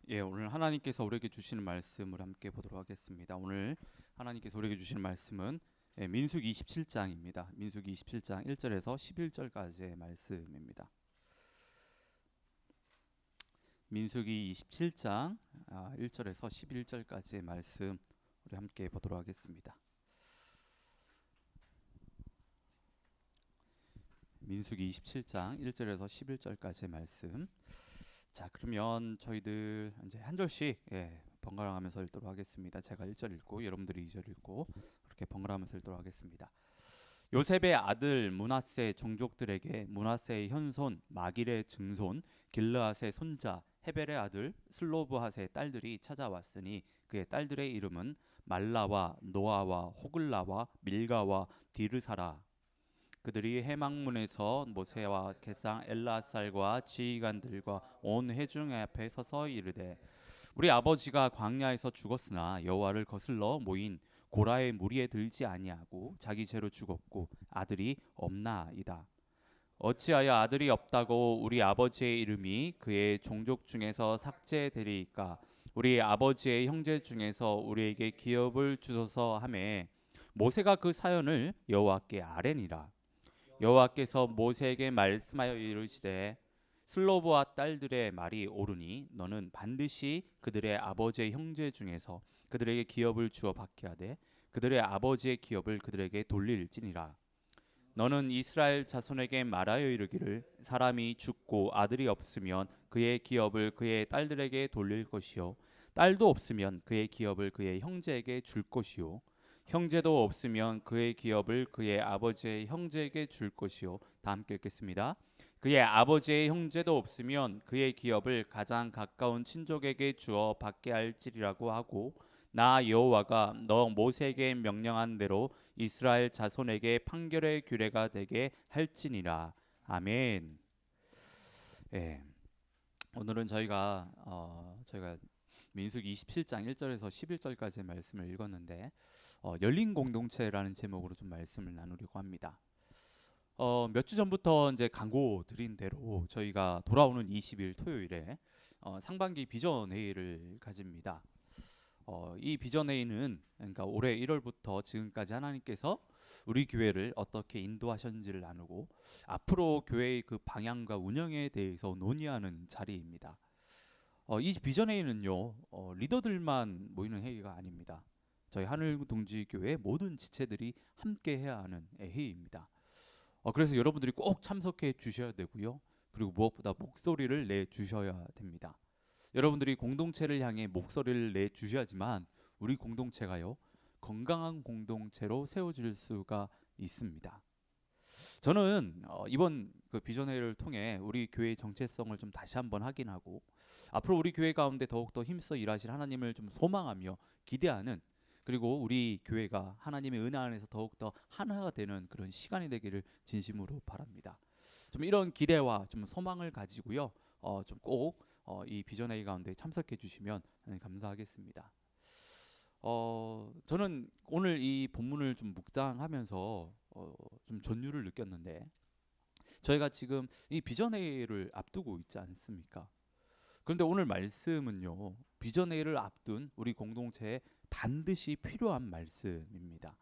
예, 오늘 하나님께서 우리에게 주시는 말씀을 함께 보도록 하겠습니다. 오늘 하나님께서 우리에게 주시는 말씀은 민수기 27장입니다. 민수기 27장 1절에서 11절까지의 말씀입니다. 민수기 27장 1절에서 11절까지의 말씀 우리 함께 보도록 하겠습니다. 민수기 27장 1절에서 11절까지의 말씀. 자, 그러면 저희들 이제 한 절씩 번갈아 가면서 읽도록 하겠습니다. 제가 1절 읽고 여러분들이 2절 읽고 그렇게 번갈아 가면서 읽도록 하겠습니다. 요셉의 아들 므낫세 종족들에게 므낫세의 현손 마길의 증손 길르앗의 손자 헤벨의 아들 슬로브핫의 딸들이 찾아왔으니 그의 딸들의 이름은 말라와 노아와 호글라와 밀가와 디르사라. 그들이 해망문에서 모세와 게상 엘라살과 지휘관들과 온 회중 앞에 서서 이르되 우리 아버지가 광야에서 죽었으나 여호와를 거슬러 모인 고라의 무리에 들지 아니하고 자기 죄로 죽었고 아들이 없나이다. 어찌하여 아들이 없다고 우리 아버지의 이름이 그의 종족 중에서 삭제되리이까? 우리 아버지의 형제 중에서 우리에게 기업을 주소서 하매 모세가 그 사연을 여호와께 아뢰니라. 여호와께서 모세에게 말씀하여 이르시되 슬로브와 딸들의 말이 옳으니 너는 반드시 그들의 아버지의 형제 중에서 그들에게 기업을 주어 받게 하되 그들의 아버지의 기업을 그들에게 돌릴지니라. 너는 이스라엘 자손에게 말하여 이르기를 사람이 죽고 아들이 없으면 그의 기업을 그의 딸들에게 돌릴 것이요 딸도 없으면 그의 기업을 그의 형제에게 줄 것이요 형제도 없으면 그의 기업을 그의 아버지의 형제에게 줄 것이요. 다 함께 읽겠습니다. 그의 아버지의 형제도 없으면 그의 기업을 가장 가까운 친족에게 주어 받게 할지라고 하고 나 여호와가 너 모세에게 명령한 대로 이스라엘 자손에게 판결의 규례가 되게 할지니라. 아멘. 예. 오늘은 저희가 민수기 27장 1절에서 11절까지의 말씀을 읽었는데 열린 공동체라는 제목으로 좀 말씀을 나누려고 합니다. 몇 주 전부터 이제 광고 드린 대로 저희가 돌아오는 20일 토요일에 상반기 비전 회의를 가집니다. 이 비전 회의는 그러니까 올해 1월부터 지금까지 하나님께서 우리 교회를 어떻게 인도하셨는지를 나누고 앞으로 교회의 그 방향과 운영에 대해서 논의하는 자리입니다. 이 비전 회의는요 리더들만 모이는 회의가 아닙니다. 저희 하늘동지교회 모든 지체들이 함께 해야 하는 회의입니다. 그래서 여러분들이 꼭 참석해 주셔야 되고요. 그리고 무엇보다 목소리를 내 주셔야 됩니다. 여러분들이 공동체를 향해 목소리를 내 주셔야지만 우리 공동체가요 건강한 공동체로 세워질 수가 있습니다. 저는 이번 그 비전회를 통해 우리 교회의 정체성을 좀 다시 한번 확인하고 앞으로 우리 교회 가운데 더욱더 힘써 일하실 하나님을 좀 소망하며 기대하는, 그리고 우리 교회가 하나님의 은혜 안에서 더욱더 하나가 되는 그런 시간이 되기를 진심으로 바랍니다. 좀 이런 기대와 좀 소망을 가지고요 좀 꼭 이 비전회의 가운데 참석해 주시면 감사하겠습니다. 저는 오늘 이 본문을 좀 묵상하면서 좀 전율을 느꼈는데 저희가 지금 이 비전회의를 앞두고 있지 않습니까? 그런데 오늘 말씀은요 비전회의를 앞둔 우리 공동체에 반드시 필요한 말씀입니다.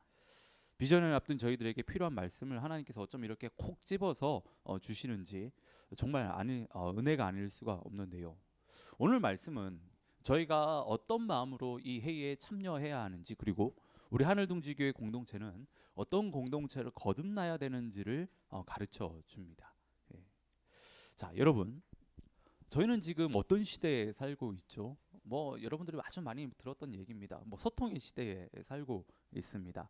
비전을 앞둔 저희들에게 필요한 말씀을 하나님께서 어쩜 이렇게 콕 집어서 주시는지 정말 은혜가 아닐 수가 없는데요. 오늘 말씀은 저희가 어떤 마음으로 이 회의에 참여해야 하는지, 그리고 우리 하늘둥지교회 공동체는 어떤 공동체를 거듭나야 되는지를 가르쳐 줍니다. 예. 자, 여러분, 저희는 지금 어떤 시대에 살고 있죠? 뭐 여러분들이 아주 많이 들었던 얘기입니다. 뭐 소통의 시대에 살고 있습니다.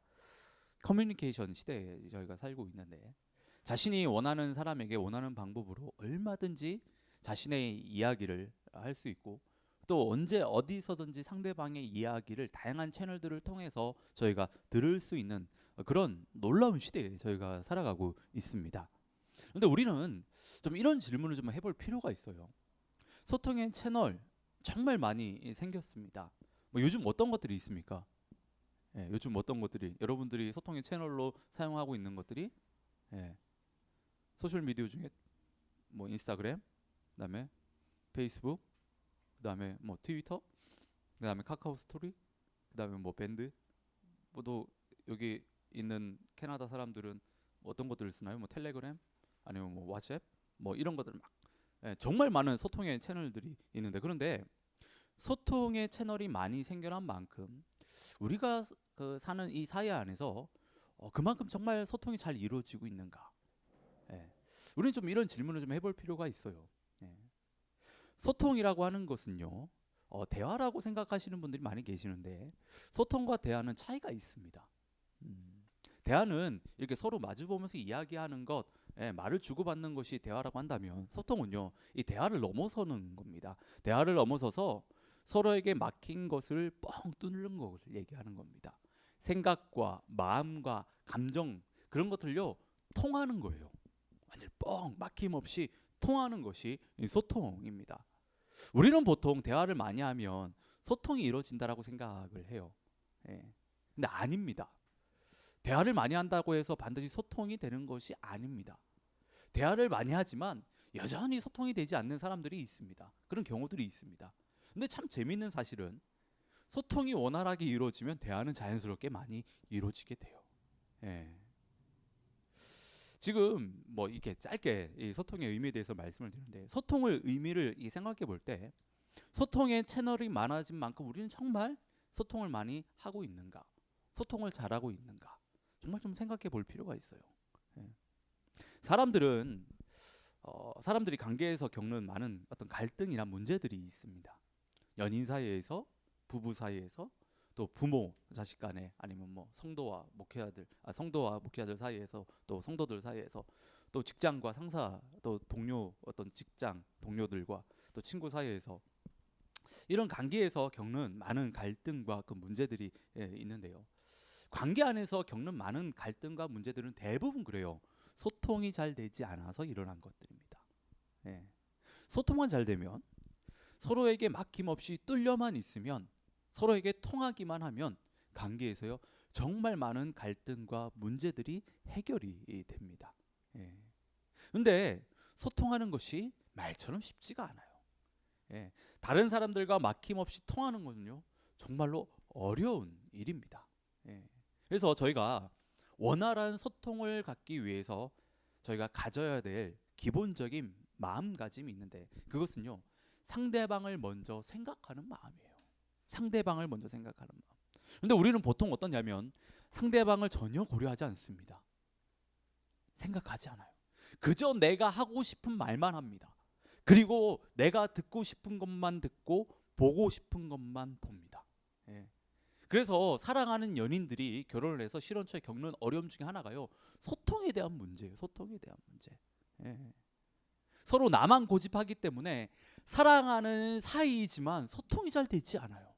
커뮤니케이션 시대에 저희가 살고 있는데 자신이 원하는 사람에게 원하는 방법으로 얼마든지 자신의 이야기를 할 수 있고 또 언제 어디서든지 상대방의 이야기를 다양한 채널들을 통해서 저희가 들을 수 있는 그런 놀라운 시대에 저희가 살아가고 있습니다. 그런데 우리는 좀 이런 질문을 좀 해볼 필요가 있어요. 소통의 채널 정말 많이 생겼습니다. 뭐 요즘 어떤 것들이 있습니까? 요즘 어떤 것들이 여러분들이 소통의 채널로 사용하고 있는 것들이 소셜 미디어 중에 뭐 인스타그램, 그다음에 페이스북, 그다음에 뭐 트위터, 그다음에 카카오 스토리, 그다음에 뭐 밴드, 뭐또 여기 있는 캐나다 사람들은 뭐 어떤 것들을 쓰나요? 뭐 텔레그램 아니면 뭐 왓츠앱 뭐 이런 것들 막 정말 많은 소통의 채널들이 있는데, 그런데 소통의 채널이 많이 생겨난 만큼 우리가 그 사는 이 사회 안에서 그만큼 정말 소통이 잘 이루어지고 있는가? 예. 우리는 좀 이런 질문을 좀 해볼 필요가 있어요. 예. 소통이라고 하는 것은요, 대화라고 생각하시는 분들이 많이 계시는데 소통과 대화는 차이가 있습니다. 대화는 이렇게 서로 마주보면서 이야기하는 것, 말을 주고받는 것이 대화라고 한다면, 소통은요, 이 대화를 넘어서는 겁니다. 대화를 넘어서서 서로에게 막힌 것을 뻥 뚫는 것을 얘기하는 겁니다. 생각과 마음과 감정, 그런 것들요 통하는 거예요. 완전 뻥 막힘없이 통하는 것이 소통입니다. 우리는 보통 대화를 많이 하면 소통이 이루어진다라고 생각을 해요. 근데 아닙니다. 대화를 많이 한다고 해서 반드시 소통이 되는 것이 아닙니다. 대화를 많이 하지만 여전히 소통이 되지 않는 사람들이 있습니다. 그런 경우들이 있습니다. 근데 참 재밌는 사실은 소통이 원활하게 이루어지면 대화는 자연스럽게 많이 이루어지게 돼요. 지금 뭐 이렇게 짧게 이 소통의 의미에 대해서 말씀을 드리는데, 소통의 의미를 생각해 볼 때 소통의 채널이 많아진 만큼 우리는 정말 소통을 많이 하고 있는가, 소통을 잘하고 있는가, 정말 좀 생각해 볼 필요가 있어요. 사람들이 관계에서 겪는 많은 어떤 갈등이나 문제들이 있습니다. 연인 사이에서, 부부 사이에서, 또 부모 자식 간에, 아니면 뭐 성도와 목회자들 사이에서, 또 성도들 사이에서, 또 직장과 상사, 또 동료, 어떤 직장 동료들과 또 친구 사이에서, 이런 관계에서 겪는 많은 갈등과 그 문제들이 있는데요. 관계 안에서 겪는 많은 갈등과 문제들은 대부분 그래요. 소통이 잘 되지 않아서 일어난 것들입니다. 소통만 잘 되면, 서로에게 막힘없이 뚫려만 있으면, 서로에게 통하기만 하면 관계에서요 정말 많은 갈등과 문제들이 해결이 됩니다. 근데 소통하는 것이 말처럼 쉽지가 않아요. 다른 사람들과 막힘없이 통하는 것은요 정말로 어려운 일입니다. 그래서 저희가 원활한 소통을 갖기 위해서 저희가 가져야 될 기본적인 마음가짐이 있는데, 그것은요 상대방을 먼저 생각하는 마음이에요. 상대방을 먼저 생각하는 마음. 근데 우리는 보통 어떠냐면 상대방을 전혀 고려하지 않습니다. 생각하지 않아요. 그저 내가 하고 싶은 말만 합니다. 그리고 내가 듣고 싶은 것만 듣고 보고 싶은 것만 봅니다. 그래서 사랑하는 연인들이 결혼을 해서 실혼 초에 겪는 어려움 중에 하나가요 소통에 대한 문제예요. 소통에 대한 문제. 서로 나만 고집하기 때문에 사랑하는 사이이지만 소통이 잘 되지 않아요.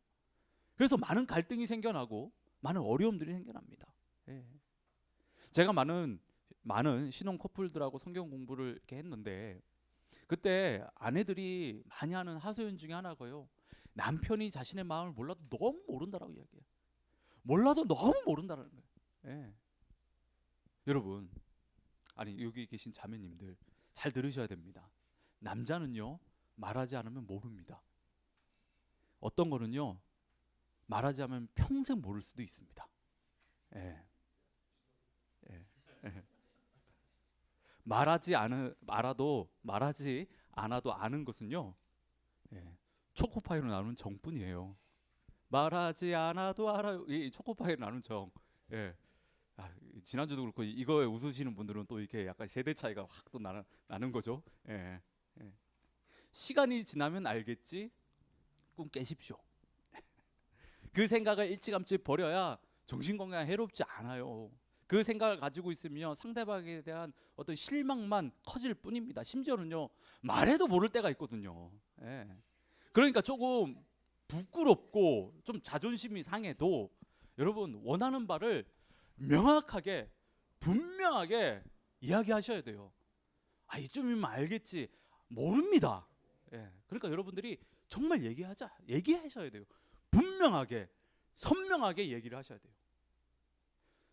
그래서 많은 갈등이 생겨나고 많은 어려움들이 생겨납니다. 제가 많은 신혼 커플들하고 성경 공부를 이렇게 했는데, 그때 아내들이 많이 하는 하소연 중에 하나가요 남편이 자신의 마음을 몰라도 너무 모른다라고 이야기해요. 몰라도 너무 모른다라는 거예요. 여러분, 아니 여기 계신 자매님들 잘 들으셔야 됩니다. 남자는요 말하지 않으면 모릅니다. 어떤 거는요 말하지 않으면 평생 모를 수도 있습니다. 말하지 않아도 아는 것은요 초코파이로 나누는 정뿐이에요. 말하지 않아도 알아요. 이 초코파이로 나누는 정. 지난주도 그렇고 이거에 웃으시는 분들은 또 이렇게 약간 세대 차이가 확 또 나는 거죠. 시간이 지나면 알겠지. 꿈 깨십시오. 그 생각을 일찌감치 버려야 정신건강에 해롭지 않아요. 그 생각을 가지고 있으면 상대방에 대한 어떤 실망만 커질 뿐입니다. 심지어는요 말해도 모를 때가 있거든요. 그러니까 조금 부끄럽고 좀 자존심이 상해도 여러분 원하는 바를 명확하게 분명하게 이야기하셔야 돼요. 이쯤이면 알겠지. 모릅니다. 그러니까 여러분들이 정말 얘기하셔야 돼요. 분명하게 선명하게 얘기를 하셔야 돼요.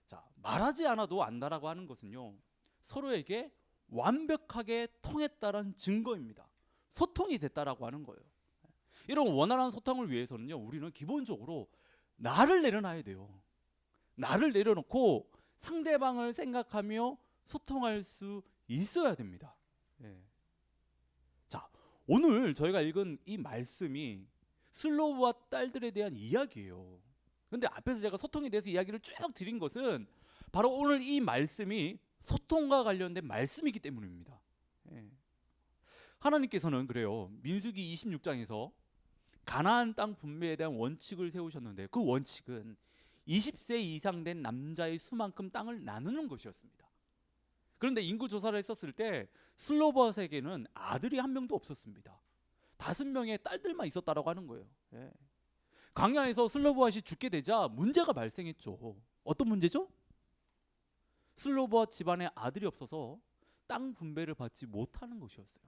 자, 말하지 않아도 안다라고 하는 것은요 서로에게 완벽하게 통했다는 증거입니다. 소통이 됐다라고 하는 거예요. 이런 원활한 소통을 위해서는요, 우리는 기본적으로 나를 내려놔야 돼요. 나를 내려놓고 상대방을 생각하며 소통할 수 있어야 됩니다. 예. 자, 오늘 저희가 읽은 이 말씀이 슬로브와 딸들에 대한 이야기예요. 근데 앞에서 제가 소통에 대해서 이야기를 쭉 드린 것은 바로 오늘 이 말씀이 소통과 관련된 말씀이기 때문입니다. 예. 하나님께서는 그래요. 민수기 26장에서 가나안 땅 분배에 대한 원칙을 세우셨는데 그 원칙은 20세 이상 된 남자의 수만큼 땅을 나누는 것이었습니다. 그런데 인구 조사를 했었을 때 슬로봇에게는 아들이 한 명도 없었습니다. 5명의 딸들만 있었다라고 하는 거예요. 예. 광야에서 슬로봇이 죽게 되자 문제가 발생했죠. 어떤 문제죠? 슬로봇 집안에 아들이 없어서 땅 분배를 받지 못하는 것이었어요.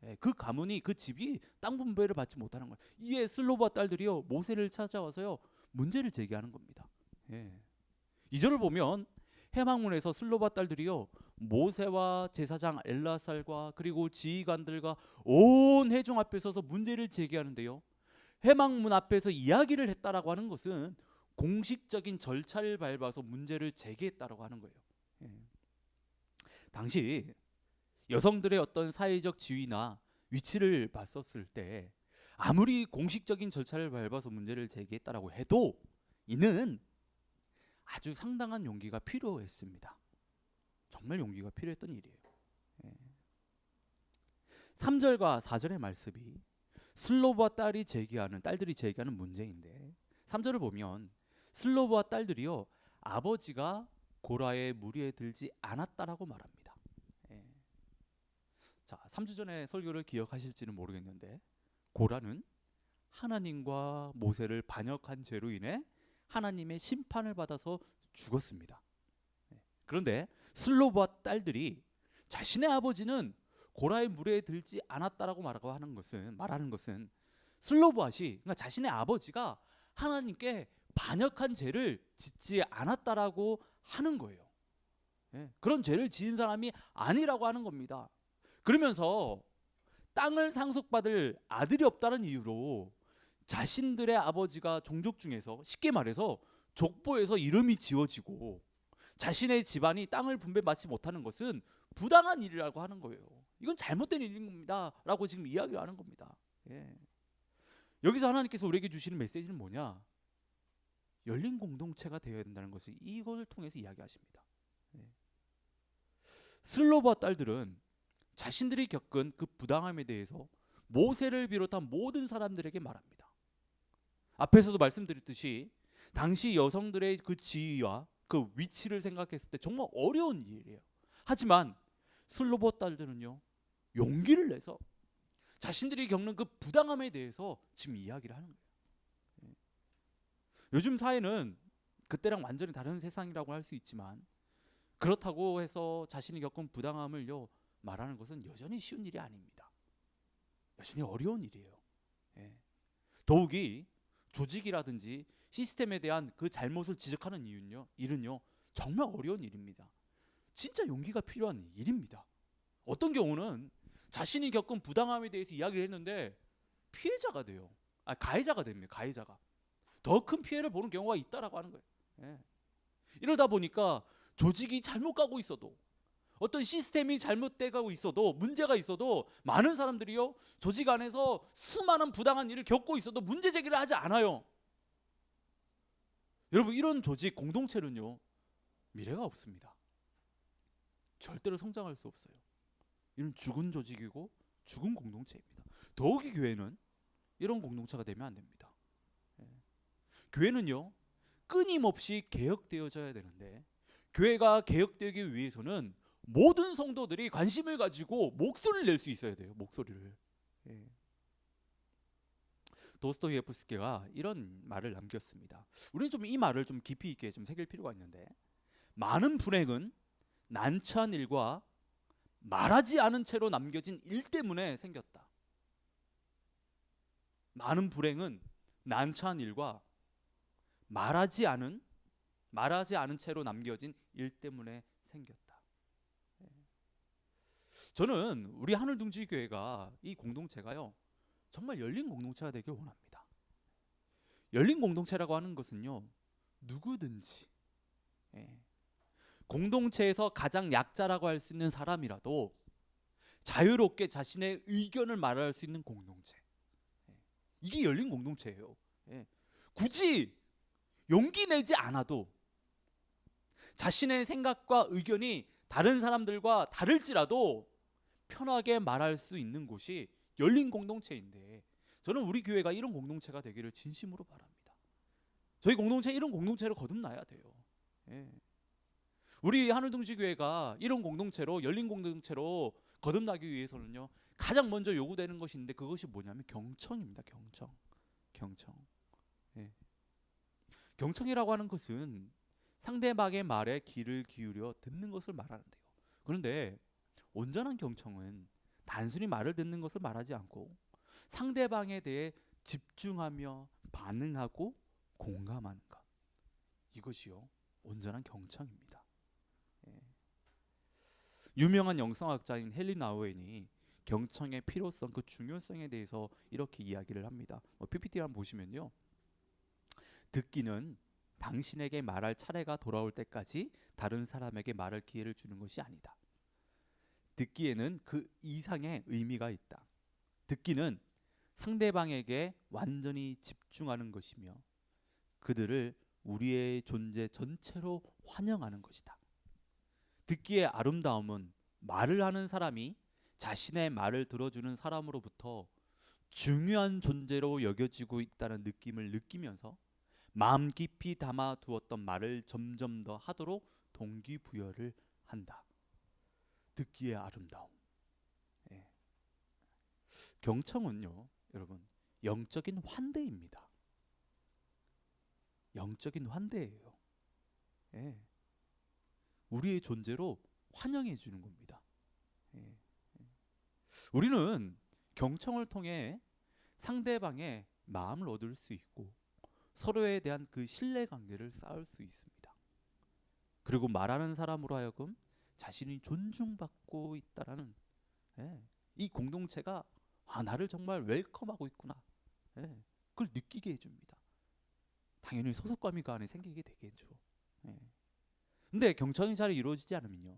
예, 그 가문이, 그 집이 땅 분배를 받지 못하는 거예요. 이에 슬로봇 딸들이요 모세를 찾아와서요 문제를 제기하는 겁니다. 예. 2절을 보면 해망문에서 슬로봇 딸들이요 모세와 제사장 엘라살과 그리고 지휘관들과 온 회중 앞에 서서 문제를 제기하는데요. 해망문 앞에서 이야기를 했다라고 하는 것은 공식적인 절차를 밟아서 문제를 제기했다라고 하는 거예요. 예. 당시 여성들의 어떤 사회적 지위나 위치를 봤었을 때 아무리 공식적인 절차를 밟아서 문제를 제기했다라고 해도 이는 아주 상당한 용기가 필요했습니다. 정말 용기가 필요했던 일이에요. 3절과 4절의 말씀이 슬로브와 딸들이 제기하는 문제인데 3절을 보면 슬로브와 딸들이요 아버지가 고라의 무리에 들지 않았다라고 말합니다. 자, 3주 전에 설교를 기억하실지는 모르겠는데 고라는 하나님과 모세를 반역한 죄로 인해 하나님의 심판을 받아서 죽었습니다. 그런데 슬로브와 딸들이 자신의 아버지는 고라의 무리에 들지 않았다라고 말하는 것은 슬로브앗이 그러니까 자신의 아버지가 하나님께 반역한 죄를 짓지 않았다라고 하는 거예요. 그런 죄를 지은 사람이 아니라고 하는 겁니다. 그러면서 땅을 상속받을 아들이 없다는 이유로 자신들의 아버지가 종족 중에서 쉽게 말해서 족보에서 이름이 지워지고 자신의 집안이 땅을 분배받지 못하는 것은 부당한 일이라고 하는 거예요. 이건 잘못된 일인 겁니다 라고 지금 이야기를 하는 겁니다. 여기서 하나님께서 우리에게 주시는 메시지는 뭐냐? 열린 공동체가 되어야 된다는 것을 이것을 통해서 이야기하십니다. 슬로브와 딸들은 자신들이 겪은 그 부당함에 대해서 모세를 비롯한 모든 사람들에게 말합니다. 앞에서도 말씀드렸듯이 당시 여성들의 그 지위와 그 위치를 생각했을 때 정말 어려운 일이에요. 하지만 슬로봇 딸들은요 용기를 내서 자신들이 겪는 그 부당함에 대해서 지금 이야기를 하는 거예요. 요즘 사회는 그때랑 완전히 다른 세상이라고 할 수 있지만 그렇다고 해서 자신이 겪은 부당함을요 말하는 것은 여전히 쉬운 일이 아닙니다. 여전히 어려운 일이에요. 더욱이 조직이라든지 시스템에 대한 그 잘못을 지적하는 일은요 정말 어려운 일입니다. 진짜 용기가 필요한 일입니다. 어떤 경우는 자신이 겪은 부당함에 대해서 이야기를 했는데 피해자가 돼요. 가해자가 됩니다. 가해자가 더 큰 피해를 보는 경우가 있다라고 하는 거예요. 이러다 보니까 조직이 잘못 가고 있어도 어떤 시스템이 잘못되고 있어도 문제가 있어도 많은 사람들이요 조직 안에서 수많은 부당한 일을 겪고 있어도 문제 제기를 하지 않아요. 여러분 이런 조직 공동체는요 미래가 없습니다. 절대로 성장할 수 없어요. 이런 죽은 조직이고 죽은 공동체입니다. 더욱이 교회는 이런 공동체가 되면 안 됩니다. 교회는요 끊임없이 개혁되어져야 되는데 교회가 개혁되기 위해서는 모든 성도들이 관심을 가지고 목소리를 낼 수 있어야 돼요. 목소리를. 도스토예프스키가 이런 말을 남겼습니다. 우리는 좀 이 말을 좀 깊이 있게 좀 새길 필요가 있는데 많은 불행은 난처한 일과 말하지 않은 채로 남겨진 일 때문에 생겼다. 많은 불행은 난처한 일과 말하지 않은 채로 남겨진 일 때문에 생겼다. 저는 우리 하늘둥지교회가 이 공동체가요 정말 열린 공동체가 되길 원합니다. 열린 공동체라고 하는 것은요, 누구든지 공동체에서 가장 약자라고 할 수 있는 사람이라도 자유롭게 자신의 의견을 말할 수 있는 공동체, 이게 열린 공동체예요. 굳이 용기 내지 않아도 자신의 생각과 의견이 다른 사람들과 다를지라도 편하게 말할 수 있는 곳이 열린 공동체인데, 저는 우리 교회가 이런 공동체가 되기를 진심으로 바랍니다. 저희 공동체 이런 공동체로 거듭나야 돼요. 우리 하늘둥지교회가 이런 공동체로, 열린 공동체로 거듭나기 위해서는요, 가장 먼저 요구되는 것이 있는데, 그것이 뭐냐면 경청입니다. 경청. 경청이라고 하는 것은 상대방의 말에 귀를 기울여 듣는 것을 말하는데요. 그런데 온전한 경청은 단순히 말을 듣는 것을 말하지 않고 상대방에 대해 집중하며 반응하고 공감하는 것, 이것이요 온전한 경청입니다. 유명한 영성학자인 헨리 나우엔이 경청의 필요성, 그 중요성에 대해서 이렇게 이야기를 합니다. PPT 한번 보시면요, 듣기는 당신에게 말할 차례가 돌아올 때까지 다른 사람에게 말할 기회를 주는 것이 아니다. 듣기에는 그 이상의 의미가 있다. 듣기는 상대방에게 완전히 집중하는 것이며 그들을 우리의 존재 전체로 환영하는 것이다. 듣기의 아름다움은 말을 하는 사람이 자신의 말을 들어주는 사람으로부터 중요한 존재로 여겨지고 있다는 느낌을 느끼면서 마음 깊이 담아 두었던 말을 점점 더 하도록 동기부여를 한다. 듣기의 아름다움. 경청은요, 여러분, 영적인 환대입니다. 영적인 환대예요. 우리의 존재로 환영해 주는 겁니다. 우리는 경청을 통해 상대방의 마음을 얻을 수 있고 서로에 대한 그 신뢰관계를 쌓을 수 있습니다. 그리고 말하는 사람으로 하여금 자신이 존중받고 있다라는 이 공동체가 나를 정말 웰컴하고 있구나, 그걸 느끼게 해줍니다. 당연히 소속감이 그 안에 생기게 되겠죠. 근데 경청이 잘 이루어지지 않으면요,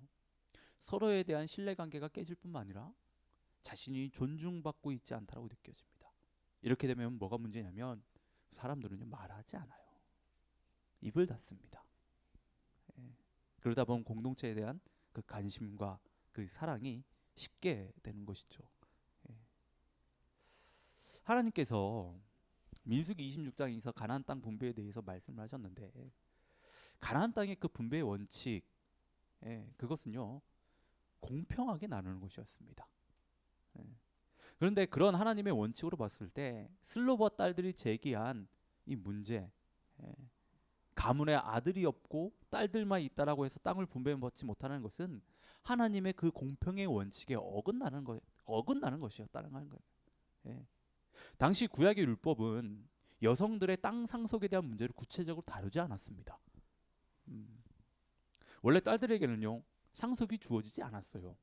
서로에 대한 신뢰관계가 깨질 뿐만 아니라 자신이 존중받고 있지 않다라고 느껴집니다. 이렇게 되면 뭐가 문제냐면 사람들은요, 말하지 않아요. 입을 닫습니다. 그러다 보면 공동체에 대한 그 관심과 그 사랑이 식게 되는 것이죠. 하나님께서 민수기 26장에서 가나안 땅 분배에 대해서 말씀을 하셨는데, 가나안 땅의 그 분배의 원칙, 그것은요 공평하게 나누는 것이었습니다. 그런데 그런 하나님의 원칙으로 봤을 때 슬로버 딸들이 제기한 이 문제, 가문에 아들이 없고 딸들만 있다라고 해서 땅을 분배받지 못하는 것은 하나님의 그 공평의 원칙에 어긋나는 것이었다는 거예요. 당시 구약의 율법은 여성들의 땅 상속에 대한 문제를 구체적으로 다루지 않았습니다. 원래 딸들에게는요 상속이 주어지지 않았어요.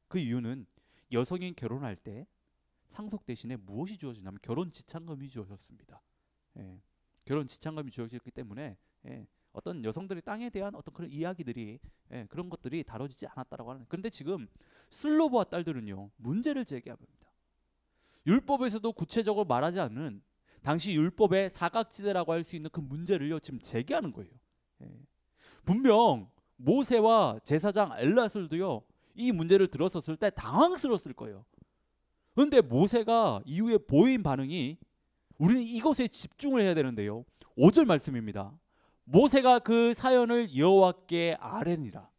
그 이유는 여성이 결혼할 때 상속 대신에 무엇이 주어지냐면 결혼 지참금이 주어졌습니다. 결혼 지참금이 주어졌기 때문에 어떤 여성들의 땅에 대한 어떤 그런 이야기들이, 그런 것들이 다뤄지지 않았다라고 하는. 그런데 지금 슬로보와 딸들은요 문제를 제기합니다. 율법에서도 구체적으로 말하지 않는 당시 율법의 사각지대라고 할 수 있는 그 문제를요 지금 제기하는 거예요. 분명 모세와 제사장 엘라술도요 이 문제를 들었었을 때 당황스러웠을 거예요. 그런데 모세가 이후에 보인 반응이, 우리는 이것에 집중을 해야 되는데요, 5절 말씀입니다. 모세가 그 사연을 여호와께 아뢰니라.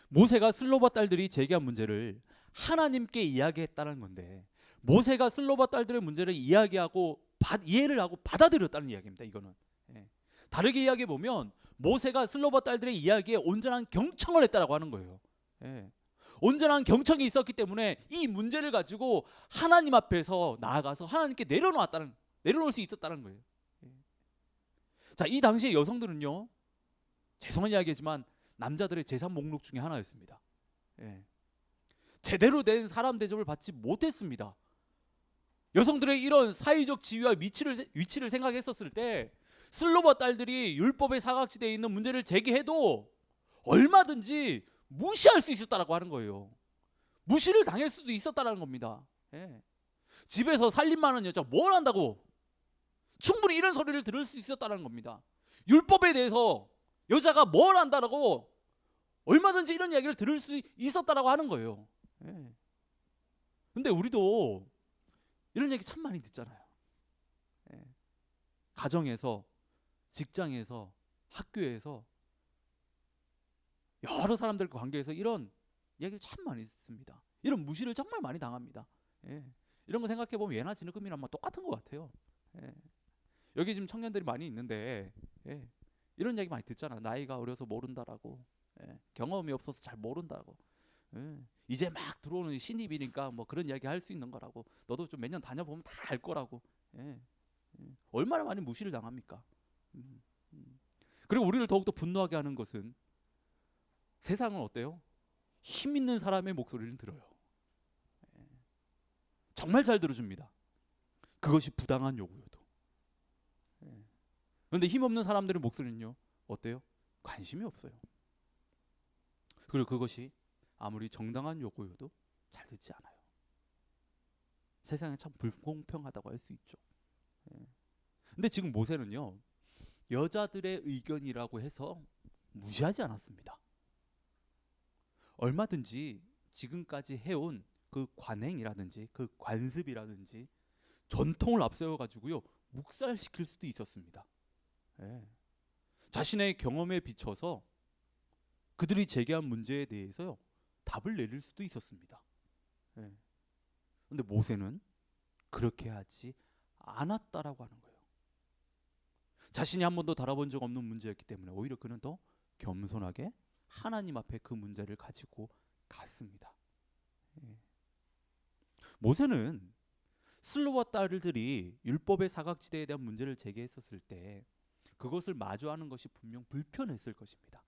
모세가 슬로바 딸들이 제기한 문제를 하나님께 이야기했다는 건데, 모세가 슬로바 딸들의 문제를 이야기하고 이해를 하고 받아들였다는 이야기입니다. 이거는 다르게 이야기해 보면 모세가 슬로바 딸들의 이야기에 온전한 경청을 했다라고 하는 거예요. 온전한 경청이 있었기 때문에 이 문제를 가지고 하나님 앞에서 나아가서 하나님께 내려놓을 수 있었다는 거예요. 자, 이 당시의 여성들은요, 죄송한 이야기지만 남자들의 재산 목록 중에 하나였습니다. 제대로 된 사람 대접을 받지 못했습니다. 여성들의 이런 사회적 지위와 위치를 생각했었을 때 슬로바 딸들이 율법의 사각지대에 있는 문제를 제기해도 얼마든지 무시할 수 있었다라고 하는 거예요. 무시를 당할 수도 있었다라는 겁니다. 예. 집에서 살림많은 여자 뭘 한다고? 충분히 이런 소리를 들을 수 있었다는 겁니다. 율법에 대해서 여자가 뭘 한다라고 얼마든지 이런 이야기를 들을 수 있었다라고 하는 거예요. 예. 근데 우리도 이런 얘기 참 많이 듣잖아요. 예. 가정에서, 직장에서, 학교에서, 여러 사람들과 관계에서 이런 이야기를 참 많이 듣습니다. 이런 무시를 정말 많이 당합니다. 예. 이런 거 생각해 보면 예나 지금이랑 똑같은 것 같아요. 예. 여기 지금 청년들이 많이 있는데 예. 이런 얘기 많이 듣잖아. 나이가 어려서 모른다라고, 예. 경험이 없어서 잘 모른다고, 예. 이제 막 들어오는 신입이니까 뭐 그런 이야기 할 수 있는 거라고, 너도 좀 몇 년 다녀보면 다 알 거라고. 예. 예. 얼마나 많이 무시를 당합니까? 그리고 우리를 더욱더 분노하게 하는 것은 세상은 어때요? 힘 있는 사람의 목소리를 들어요. 예. 정말 잘 들어줍니다. 그것이 부당한 요구여도. 예. 그런데 힘없는 사람들의 목소리는요 어때요? 관심이 없어요. 그리고 그것이 아무리 정당한 요구여도 잘 듣지 않아요. 세상에 참 불공평하다고 할 수 있죠. 예. 근데 지금 모세는요 여자들의 의견이라고 해서 무시하지 않았습니다. 얼마든지 지금까지 해온 그 관행이라든지 그 관습이라든지 전통을 앞세워 가지고요 묵살시킬 수도 있었습니다. 예. 자신의 경험에 비춰서 그들이 제기한 문제에 대해서요 답을 내릴 수도 있었습니다. 예. 근데 모세는 그렇게 하지 않았다라고 하는 거예요. 자신이 한 번도 다뤄본 적 없는 문제였기 때문에 오히려 그는 더 겸손하게 하나님 앞에 그 문제를 가지고 갔습니다. 예. 모세는 슬로와 딸들이 율법의 사각지대에 대한 문제를 제기했었을 때 그것을 마주하는 것이 분명 불편했을 것입니다.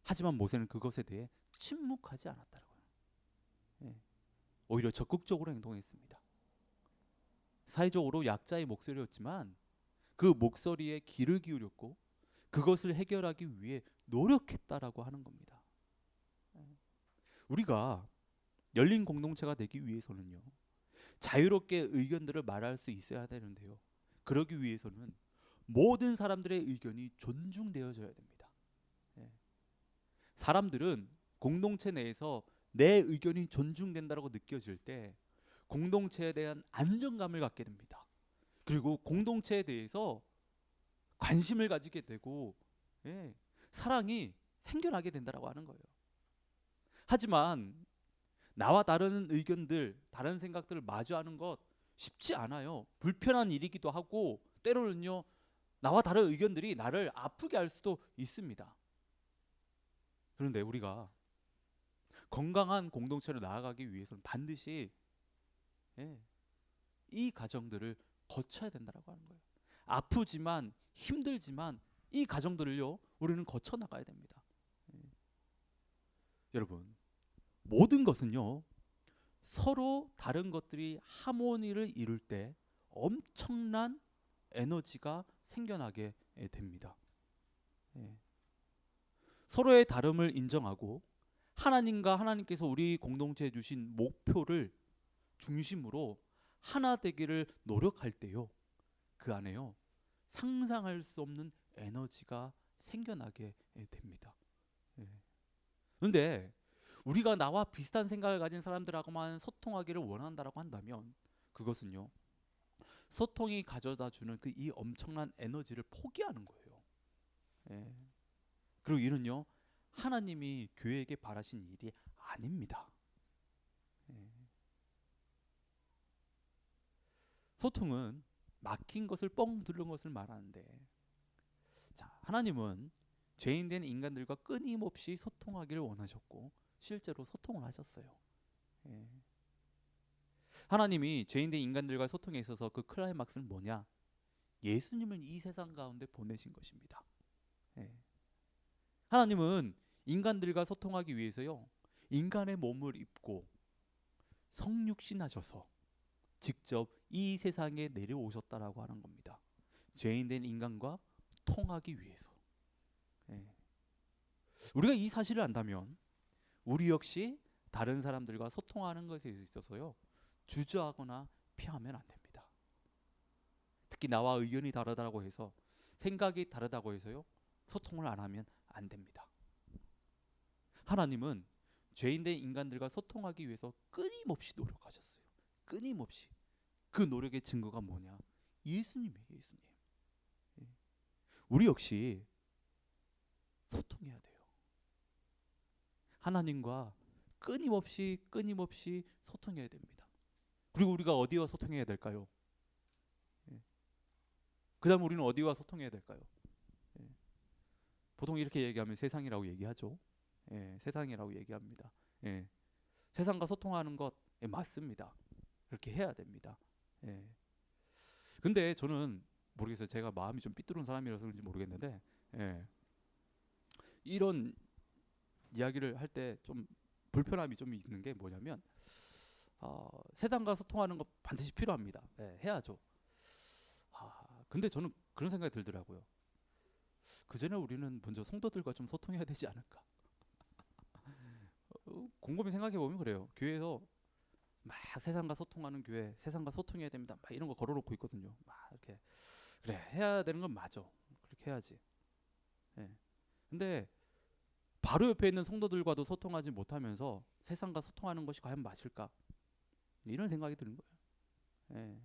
하지만 모세는 그것에 대해 침묵하지 않았다고요. 예. 오히려 적극적으로 행동했습니다. 사회적으로 약자의 목소리였지만 그 목소리에 귀를 기울였고 그것을 해결하기 위해 노력했다라고 하는 겁니다. 우리가 열린 공동체가 되기 위해서는요 자유롭게 의견들을 말할 수 있어야 되는데요 그러기 위해서는 모든 사람들의 의견이 존중되어져야 됩니다. 예. 사람들은 공동체 내에서 내 의견이 존중된다고 느껴질 때 공동체에 대한 안정감을 갖게 됩니다. 그리고 공동체에 대해서 관심을 가지게 되고 예, 사랑이 생겨나게 된다라고 하는 거예요. 하지만 나와 다른 의견들, 다른 생각들을 마주하는 것 쉽지 않아요. 불편한 일이기도 하고 때로는요 나와 다른 의견들이 나를 아프게 할 수도 있습니다. 그런데 우리가 건강한 공동체로 나아가기 위해서는 반드시 예, 이 과정들을 거쳐야 된다라고 하는 거예요. 아프지만 힘들지만 이 과정들을요 우리는 거쳐 나가야 됩니다. 예. 여러분 모든 것은요 서로 다른 것들이 하모니를 이룰 때 엄청난 에너지가 생겨나게 됩니다. 예. 서로의 다름을 인정하고 하나님과 하나님께서 우리 공동체에 주신 목표를 중심으로 하나 되기를 노력할 때요 그 안에요 상상할 수 없는 에너지가 생겨나게 됩니다. 예. 그런데 우리가 나와 비슷한 생각을 가진 사람들하고만 소통하기를 원한다라고 한다면 그것은요 소통이 가져다 주는 그 이 엄청난 에너지를 포기하는 거예요. 예. 그리고 이는요 하나님이 교회에게 바라신 일이 아닙니다. 예. 소통은 막힌 것을 뻥 뚫는 것을 말하는데 자 하나님은 죄인된 인간들과 끊임없이 소통하기를 원하셨고 실제로 소통을 하셨어요. 예. 하나님이 죄인된 인간들과 소통에 있어서 그 클라이막스는 뭐냐? 예수님을 이 세상 가운데 보내신 것입니다. 예. 하나님은 인간들과 소통하기 위해서요 인간의 몸을 입고 성육신하셔서 직접 이 세상에 내려오셨다라고 하는 겁니다. 죄인된 인간과 통하기 위해서. 예. 우리가 이 사실을 안다면 우리 역시 다른 사람들과 소통하는 것에 있어서요, 주저하거나 피하면 안 됩니다. 특히 나와 의견이 다르다고 해서, 생각이 다르다고 해서요, 소통을 안 하면 안 됩니다. 하나님은 죄인된 인간들과 소통하기 위해서 끊임없이 노력하셨어요. 끊임없이. 그 노력의 증거가 뭐냐? 예수님이에요. 예수님. 예. 우리 역시 소통해야 돼요. 하나님과 끊임없이 소통해야 됩니다. 그리고 우리가 어디와 소통해야 될까요? 예. 그 다음 우리는 어디와 소통해야 될까요? 예. 보통 이렇게 얘기하면 세상이라고 얘기하죠. 예, 세상이라고 얘기합니다. 예. 세상과 소통하는 것, 예, 맞습니다. 그렇게 해야 됩니다. 예. 근데 저는 모르겠어요. 제가 마음이 좀 삐뚤은 사람이라서 그런지 모르겠는데, 예, 이런 이야기를 할 때 좀 불편함이 좀 있는 게 뭐냐면, 세상과 소통하는 것 반드시 필요합니다. 예, 해야죠. 근데 저는 그런 생각이 들더라고요. 그 전에 우리는 먼저 성도들과 좀 소통해야 되지 않을까. 곰곰이 생각해 보면 그래요. 교회에서 막 세상과 소통하는 교회, 세상과 소통해야 됩니다, 막 이런 거 걸어놓고 있거든요. 막 이렇게. 그래, 해야 되는 건 맞아. 그렇게 해야지. 예. 근데 바로 옆에 있는 성도들과도 소통하지 못하면서 세상과 소통하는 것이 과연 맞을까? 이런 생각이 드는 거예요. 예.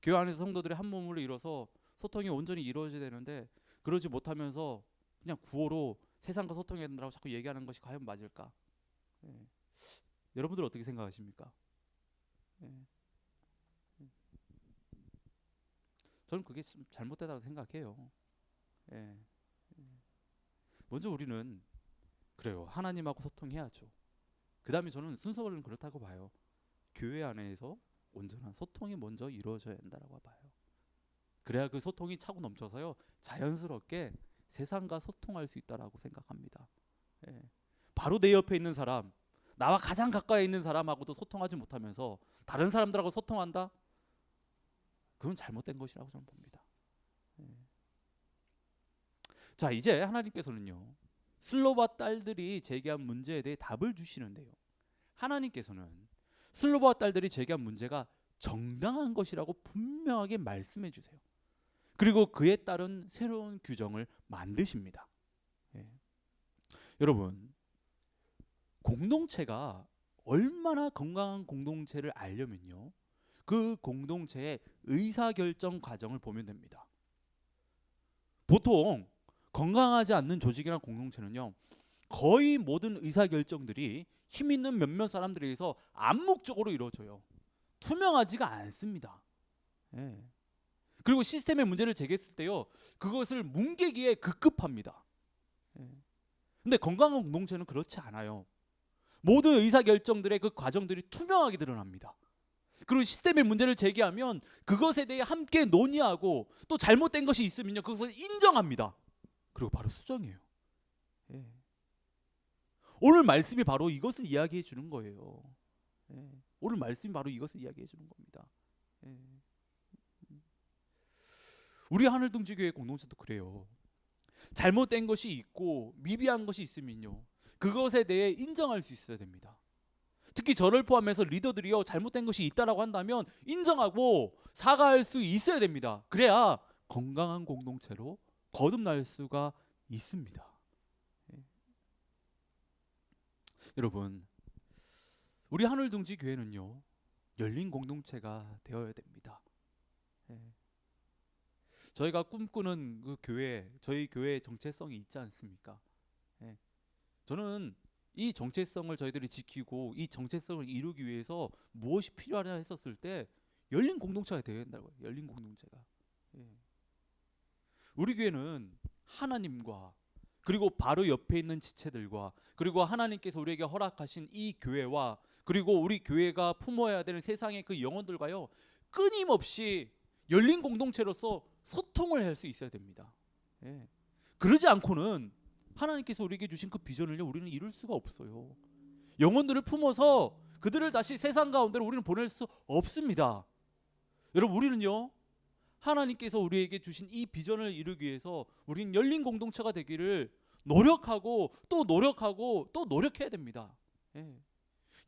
교회 안에서 성도들이 한 몸으로 이뤄서 소통이 온전히 이루어져야 되는데, 그러지 못하면서 그냥 구호로 세상과 소통해야 된다고 자꾸 얘기하는 것이 과연 맞을까? 예. 여러분들 어떻게 생각하십니까? 예. 저는 그게 좀 잘못되다고 생각해요. 예. 먼저 우리는 그래요, 하나님하고 소통해야죠. 그 다음에 저는 순서는 그렇다고 봐요. 교회 안에서 온전한 소통이 먼저 이루어져야 된다고 봐요. 그래야 그 소통이 차고 넘쳐서요, 자연스럽게 세상과 소통할 수 있다라고 생각합니다. 예. 바로 내 옆에 있는 사람, 나와 가장 가까이 있는 사람하고도 소통하지 못하면서 다른 사람들하고 소통한다? 그건 잘못된 것이라고 저는 봅니다. 예. 자, 이제 하나님께서는요, 슬로바 딸들이 제기한 문제에 대해 답을 주시는데요, 하나님께서는 슬로바 딸들이 제기한 문제가 정당한 것이라고 분명하게 말씀해 주세요. 그리고 그에 따른 새로운 규정을 만드십니다. 예. 여러분, 공동체가 얼마나 건강한 공동체를 알려면요, 그 공동체의 의사결정 과정을 보면 됩니다. 보통 건강하지 않는 조직이나 공동체는요, 거의 모든 의사결정들이 힘 있는 몇몇 사람들에 의해서 암묵적으로 이루어져요. 투명하지가 않습니다. 예. 그리고 시스템의 문제를 제기했을 때요, 그것을 뭉개기에 급급합니다. 예. 근데 건강한 공동체는 그렇지 않아요. 모든 의사결정들의 그 과정들이 투명하게 드러납니다. 그리고 시스템의 문제를 제기하면 그것에 대해 함께 논의하고, 또 잘못된 것이 있으면요, 그것을 인정합니다. 그리고 바로 수정해요. 예. 오늘 말씀이 바로 이것을 이야기해 주는 거예요. 예. 오늘 말씀이 바로 이것을 이야기해 주는 겁니다. 예. 우리 하늘둥지교회 공동체도 그래요. 잘못된 것이 있고 미비한 것이 있으면요, 그것에 대해 인정할 수 있어야 됩니다. 특히 저를 포함해서 리더들이요, 잘못된 것이 있다라고 한다면 인정하고 사과할 수 있어야 됩니다. 그래야 건강한 공동체로 거듭날 수가 있습니다. 예. 여러분, 우리 하늘둥지 교회는요, 열린 공동체가 되어야 됩니다. 예. 저희가 꿈꾸는 그 교회, 저희 교회의 정체성이 있지 않습니까? 예. 저는 이 정체성을 저희들이 지키고 이 정체성을 이루기 위해서 무엇이 필요하냐 했었을 때 열린 공동체가 되어야 된다고요. 열린 공동체가. 예. 우리 교회는 하나님과, 그리고 바로 옆에 있는 지체들과, 그리고 하나님께서 우리에게 허락하신 이 교회와, 그리고 우리 교회가 품어야 되는 세상의 그 영혼들과요, 끊임없이 열린 공동체로서 소통을 할 수 있어야 됩니다. 예. 그러지 않고는 하나님께서 우리에게 주신 그 비전을요, 우리는 이룰 수가 없어요. 영혼들을 품어서 그들을 다시 세상 가운데로 우리는 보낼 수 없습니다. 여러분, 우리는요, 하나님께서 우리에게 주신 이 비전을 이루기 위해서 우리는 열린 공동체가 되기를 노력하고 또 노력하고 또 노력해야 됩니다. 예.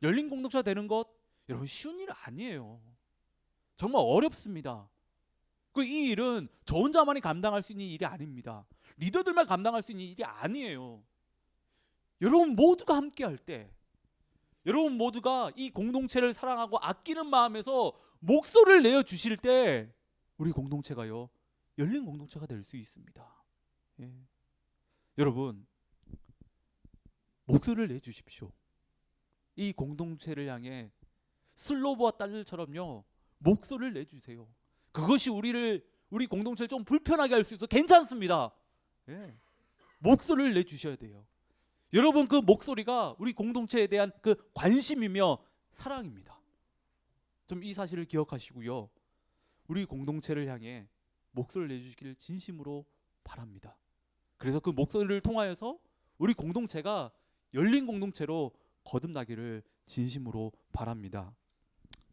열린 공동체가 되는 것, 여러분, 쉬운 일 아니에요. 정말 어렵습니다. 이 일은 저 혼자만이 감당할 수 있는 일이 아닙니다. 리더들만 감당할 수 있는 일이 아니에요. 여러분 모두가 함께 할 때, 여러분 모두가 이 공동체를 사랑하고 아끼는 마음에서 목소리를 내어 주실 때 우리 공동체가요, 열린 공동체가 될 수 있습니다. 예. 여러분, 목소리를 내 주십시오. 이 공동체를 향해 슬로브와 딸들처럼요, 목소리를 내 주세요. 그것이 우리 공동체를 좀 불편하게 할 수 있어 괜찮습니다. 예. 목소리를 내 주셔야 돼요. 여러분, 그 목소리가 우리 공동체에 대한 그 관심이며 사랑입니다. 좀 이 사실을 기억하시고요, 우리 공동체를 향해 목소리를 내주시기를 진심으로 바랍니다. 그래서 그 목소리를 통하여서 우리 공동체가 열린 공동체로 거듭나기를 진심으로 바랍니다.